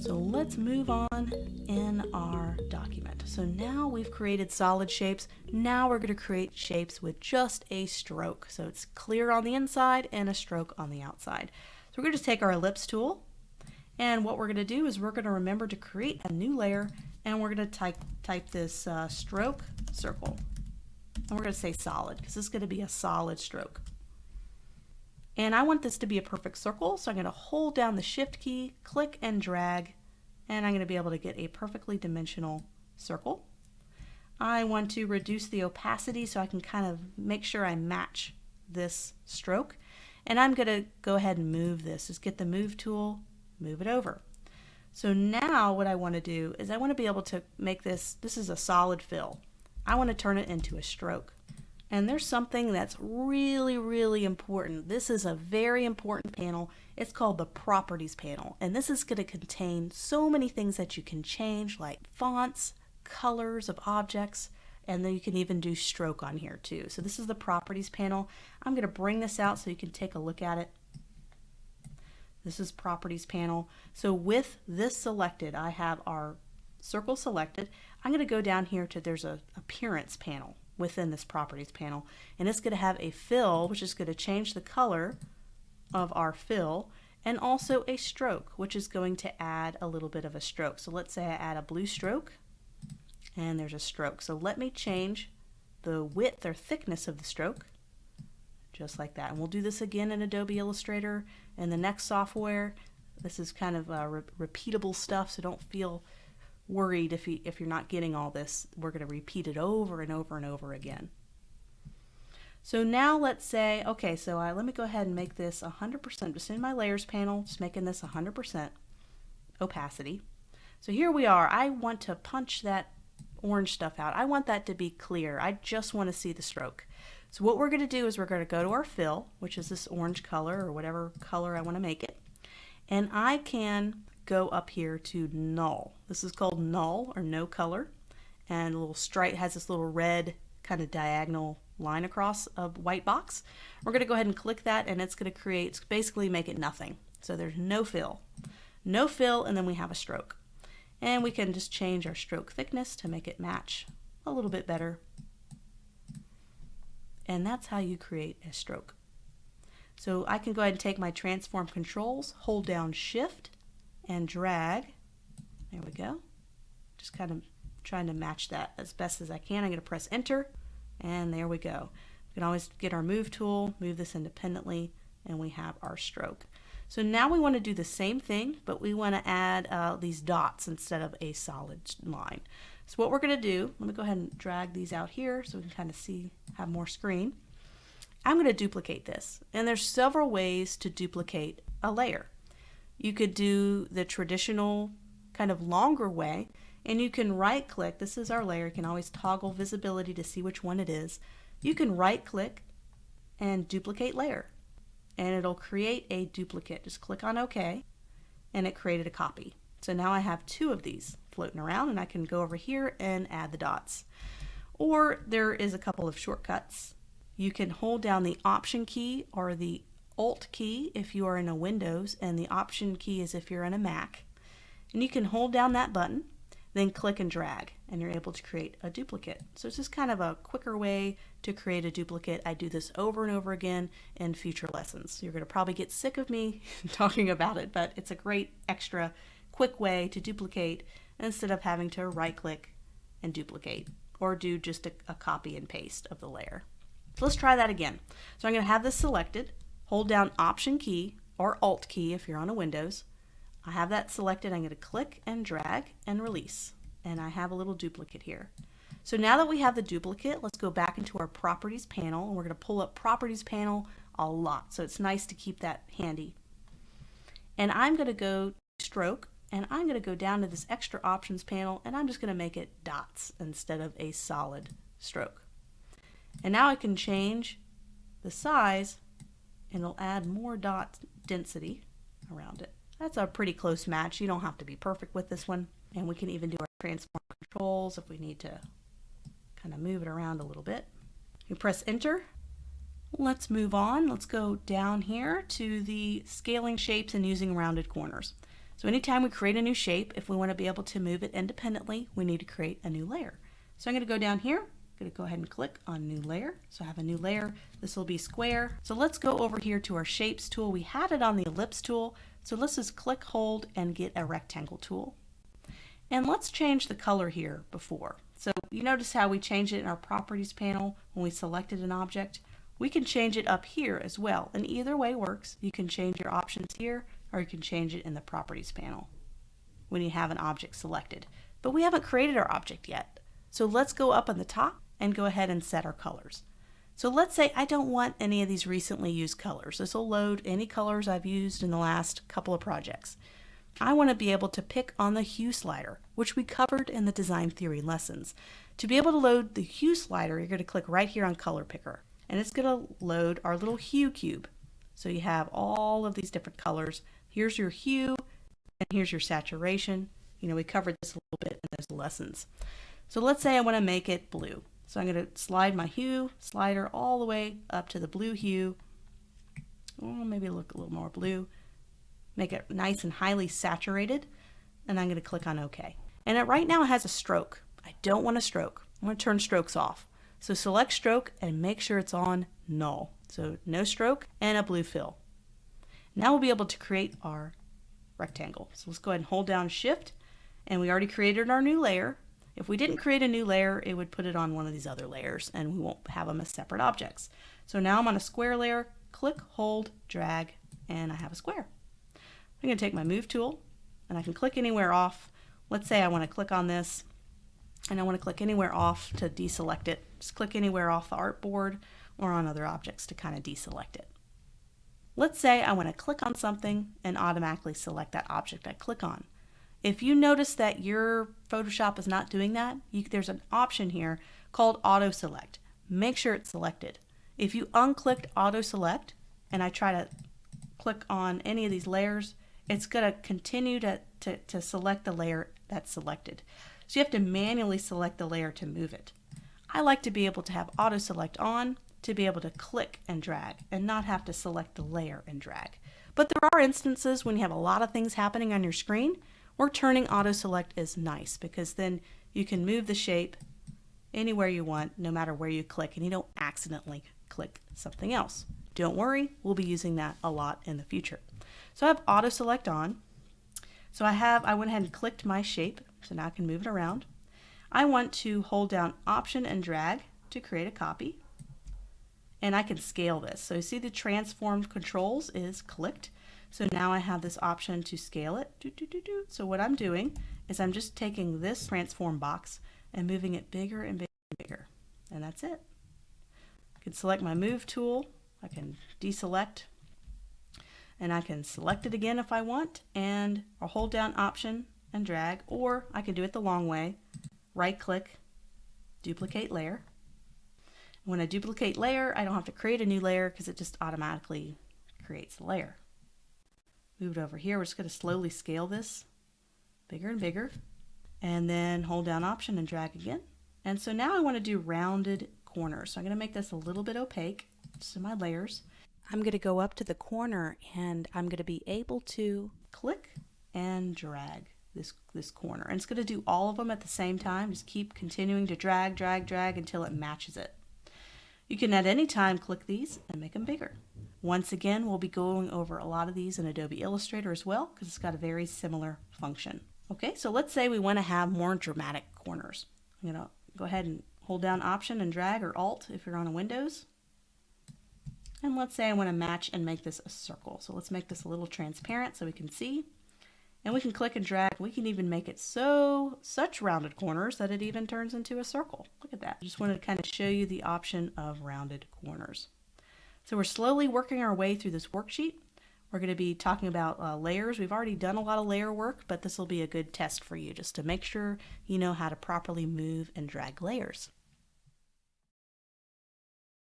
So let's move on in our document. So now we've created solid shapes. Now we're going to create shapes with just a stroke. So it's clear on the inside and a stroke on the outside. So we're going to just take our ellipse tool, and what we're going to do is we're going to remember to create a new layer, and we're going to type this stroke circle. And we're going to say solid because this is going to be a solid stroke. And I want this to be a perfect circle, so I'm going to hold down the Shift key, click and drag, and I'm going to be able to get a perfectly dimensional circle. I want to reduce the opacity so I can kind of make sure I match this stroke. And I'm going to go ahead and move this. Just get the move tool, move it over. So now what I want to do is I want to be able to make this is a solid fill. I want to turn it into a stroke. And there's something that's really, really important. This is a very important panel. It's called the Properties panel. And this is going to contain so many things that you can change, like fonts, colors of objects, and then you can even do stroke on here too. So this is the Properties panel. I'm going to bring this out so you can take a look at it. This is Properties panel. So with this selected, I have our circle selected. I'm going to go down here to there's a Appearance panel within this Properties panel, and it's going to have a fill, which is going to change the color of our fill, and also a stroke, which is going to add a little bit of a stroke. So let's say I add a blue stroke, and there's a stroke. So let me change the width or thickness of the stroke, just like that. And we'll do this again in Adobe Illustrator and the next software. This is kind of repeatable stuff, so don't feel worried if you're not getting all this. We're going to repeat it over and over and over again. So now let's say, okay, so let me go ahead and make this 100%, just in my layers panel, just making this 100% opacity. So here we are. I want to punch that orange stuff out. I want that to be clear. I just want to see the stroke. So what we're going to do is we're going to go to our fill, which is this orange color or whatever color I want to make it. And I can go up here to null. This is called null or no color, and a little stripe has this little red kind of diagonal line across a white box. We're going to go ahead and click that, and it's going to create, basically make it nothing. So there's no fill, and then we have a stroke. And we can just change our stroke thickness to make it match a little bit better. And that's how you create a stroke. So I can go ahead and take my transform controls, hold down Shift and drag. There we go. Just kind of trying to match that as best as I can. I'm going to press enter, and there we go. We can always get our move tool, move this independently, and we have our stroke. So now we want to do the same thing, but we want to add these dots instead of a solid line. So what we're going to do, let me go ahead and drag these out here so we can kind of see, have more screen. I'm going to duplicate this, and there's several ways to duplicate a layer. You could do the traditional kind of longer way, and you can right click. This is our layer. You can always toggle visibility to see which one it is. You can right click and duplicate layer, and it'll create a duplicate. Just click on OK, and it created a copy. So now I have two of these floating around, and I can go over here and add the dots. Or there is a couple of shortcuts. You can hold down the Option key or the Alt key if you are in a Windows, and the Option key is if you're in a Mac. And you can hold down that button, then click and drag, and you're able to create a duplicate. So it's just kind of a quicker way to create a duplicate. I do this over and over again in future lessons. You're going to probably get sick of me talking about it, but it's a great extra quick way to duplicate instead of having to right click and duplicate, or do just a copy and paste of the layer. So let's try that again. So I'm going to have this selected. Hold down Option key or Alt key if you're on a Windows. I have that selected. I'm going to click and drag and release. And I have a little duplicate here. So now that we have the duplicate, let's go back into our Properties panel, and we're going to pull up Properties panel a lot. So it's nice to keep that handy. And I'm going to go to Stroke, and I'm going to go down to this Extra Options panel, and I'm just going to make it dots instead of a solid stroke. And now I can change the size, and it'll add more dot density around it. That's a pretty close match. You don't have to be perfect with this one. And we can even do our transform controls if we need to kind of move it around a little bit. You press enter. Let's move on. Let's go down here to the scaling shapes and using rounded corners. So anytime we create a new shape, if we want to be able to move it independently, we need to create a new layer. So I'm going to go down here, I'm going to go ahead and click on new layer. So I have a new layer. This will be square. So let's go over here to our shapes tool. We had it on the ellipse tool. So let's just click, hold, and get a rectangle tool. And let's change the color here before. So you notice how we changed it in our properties panel when we selected an object. We can change it up here as well, and either way works. You can change your options here, or you can change it in the properties panel when you have an object selected. But we haven't created our object yet. So let's go up on the top and go ahead and set our colors. So let's say I don't want any of these recently used colors. This will load any colors I've used in the last couple of projects. I want to be able to pick on the hue slider, which we covered in the design theory lessons. To be able to load the hue slider, you're going to click right here on color picker, and it's going to load our little hue cube. So you have all of these different colors. Here's your hue, and here's your saturation. You know, we covered this a little bit in those lessons. So let's say I want to make it blue. So I'm going to slide my hue slider all the way up to the blue hue. Oh, maybe look a little more blue. Make it nice and highly saturated, and I'm going to click on OK. And it right now has a stroke. I don't want a stroke. I want to turn strokes off. So select stroke and make sure it's on null. So no stroke and a blue fill. Now we'll be able to create our rectangle. So let's go ahead and hold down Shift, and we already created our new layer. If we didn't create a new layer, it would put it on one of these other layers, and we won't have them as separate objects. So now I'm on a square layer, click, hold, drag, and I have a square. I'm going to take my move tool, and I can click anywhere off. Let's say I want to click on this, and I want to click anywhere off to deselect it. Just click anywhere off the artboard or on other objects to kind of deselect it. Let's say I want to click on something and automatically select that object I click on. If you notice that your Photoshop is not doing that, there's an option here called Auto Select. Make sure it's selected. If you unclicked Auto Select and I try to click on any of these layers, it's going to continue to select the layer that's selected. So you have to manually select the layer to move it. I like to be able to have Auto Select on to be able to click and drag and not have to select the layer and drag. But there are instances when you have a lot of things happening on your screen where turning Auto Select is nice, because then you can move the shape anywhere you want, no matter where you click, and you don't accidentally click something else. Don't worry, we'll be using that a lot in the future. So I have Auto Select on. So I went ahead and clicked my shape, so now I can move it around. I want to hold down Option and drag to create a copy. And I can scale this. So you see the transformed controls is clicked. So now I have this option to scale it. So what I'm doing is I'm just taking this transform box and moving it bigger and bigger and bigger. And that's it. I can select my move tool. I can deselect. And I can select it again if I want. And I'll hold down Option and drag. Or I can do it the long way. Right click, duplicate layer. When I duplicate layer, I don't have to create a new layer because it just automatically creates the layer. Move it over here. We're just going to slowly scale this bigger and bigger, and then hold down Option and drag again. And so now I want to do rounded corners. So I'm going to make this a little bit opaque, just in my layers. I'm going to go up to the corner, and I'm going to be able to click and drag this corner. And it's going to do all of them at the same time. Just keep continuing to drag, drag, drag until it matches it. You can at any time click these and make them bigger. Once again, we'll be going over a lot of these in Adobe Illustrator as well, because it's got a very similar function. Okay, so let's say we want to have more dramatic corners. I'm going to go ahead and hold down Option and drag, or Alt if you're on a Windows. And let's say I want to match and make this a circle. So let's make this a little transparent so we can see. And we can click and drag. We can even make it such rounded corners that it even turns into a circle. Look at that. I just wanted to kind of show you the option of rounded corners. So we're slowly working our way through this worksheet. We're going to be talking about layers. We've already done a lot of layer work, but this will be a good test for you just to make sure you know how to properly move and drag layers.